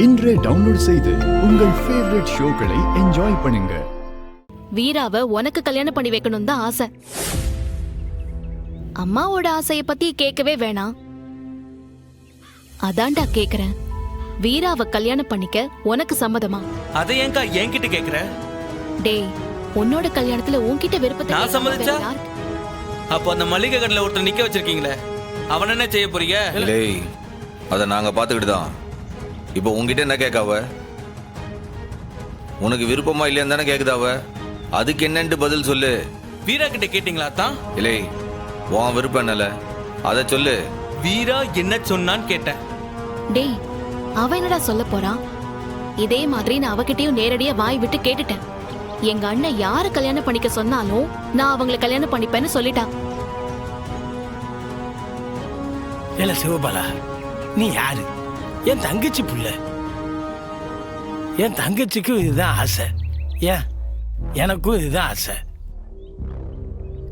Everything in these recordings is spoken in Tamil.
இன்றே டவுன்லோட் செய்து உங்கள் ஃபேவரட் ஷோக்களை என்ஜாய் பண்ணுங்க. வீராவை உனக்கு கல்யாணம் பண்ணி வைக்கணும் தான் ஆசை. அம்மாவோட ஆசைய பத்தி கேட்கவே வேணாம். அதான்டா கேக்குறேன், வீராவை கல்யாணம் பண்ணிக்க உனக்கு சம்மதமா? அதை ஏங்கா என்கிட்ட கேக்குற? டேய், உன்னோட கல்யாணத்துல உன்கிட்ட விருப்பத்தை நான் சம்மதிச்சா? அப்போ அந்த மளிகை கடையில ஒருத்தர் நிக்க வச்சிருக்கீங்களே, அவன் என்ன செய்ய போறீங்க? இல்லை, அதை நாங்க பாத்துக்கிட்டு தான். இப்போ உங்ககிட்ட என்ன கேட்காவ? உனக்கு விருப்பமா இல்லையான்னு தானே கேக்குதாவ? அதுக்கு என்னன்ட்டு பதில் சொல்லு. வீரா கிட்ட கேட்டீங்களா தான்? இல்லை, உன் விருப்பம் என்னல அதை சொல்லு. வீரா என்ன சொன்னான்னு கேட்டேன். டேய், அவ என்னடா சொல்ல போறான்? இதே மாதிரி நான் அவகிட்டயும் நேரடியா வாய் விட்டு கேட்டுட்டேன். எங்க அண்ணன் யாரு கல்யாணம் பண்ணிக்க சொன்னாலும் நான் அவங்களை கல்யாணம் பண்ணிப்பேன்னு சொல்லிட்டான். ஏல சிவபாலா, நீ யாரு? என் தங்கச்சி புள்ள. என் தங்கச்சிக்கும் இதுதான் ஆசை. ஏன் எனக்கும் இதுதான் ஆசை.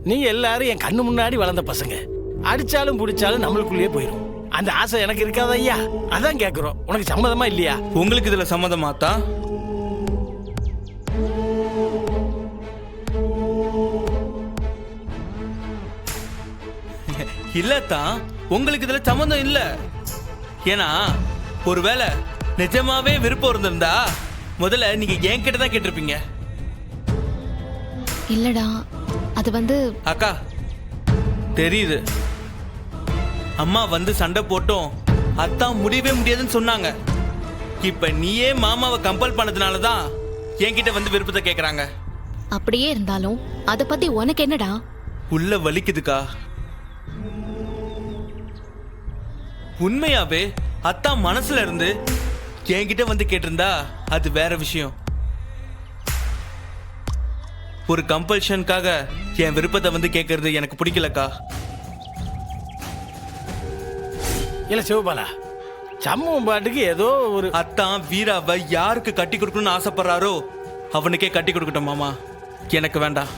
நீங்க எல்லாரும் என் கண்ணு முன்னாடி வளர்ந்த பசங்க. அடிச்சாலும் பிடிச்சாலும் நம்மளுக்குள்ளேயே போயிடும். அந்த ஆசை எனக்கு இருக்காத ஐயா? அதான் கேட்குறோம், உனக்கு சம்மதமா இல்லையா? உங்களுக்கு இதுல சம்மதமா தான்? இல்லத்தான், உங்களுக்கு இதுல சம்மந்தம் இல்ல. ஏன்னா ஒருவேளை நிஜமாவே விருப்பம் இருந்திருந்தா முதல்ல நீங்க என்கிட்ட தான் கேட்டிருப்பீங்க. இல்லடா, அது வந்து அக்கா தெரியுது, அம்மா வந்து சண்டை போட்டோம் அத்தான் முடியவே முடியாதுன்னு சொன்னாங்க. இப்ப நீயே மாமாவை கம்பல் பண்ணதுனாலதான் என்கிட்ட வந்து விருப்பத்தை கேக்குறாங்க. அப்படியே இருந்தாலும் அத பத்தி உனக்கு என்னடா? உள்ள வலிக்குதுக்கா. உண்மையாவே அத்தான் மனசுல இருந்து என்கிட்ட வந்து கேட்டிருந்தா அது வேற விஷயம். ஒரு கம்பல்ஷனுக்காக என் விருப்பத்தை வந்து கேட்கறது எனக்கு பிடிக்கலக்கா. இல்ல சிவபாலா, சம்மம் பாட்டுக்கு ஏதோ ஒரு அத்தான் வீராவை யாருக்கு கட்டி கொடுக்கணும்னு ஆசைப்படுறாரோ அவனுக்கே கட்டி கொடுக்கட்டும் மாமா, எனக்கு வேண்டாம்.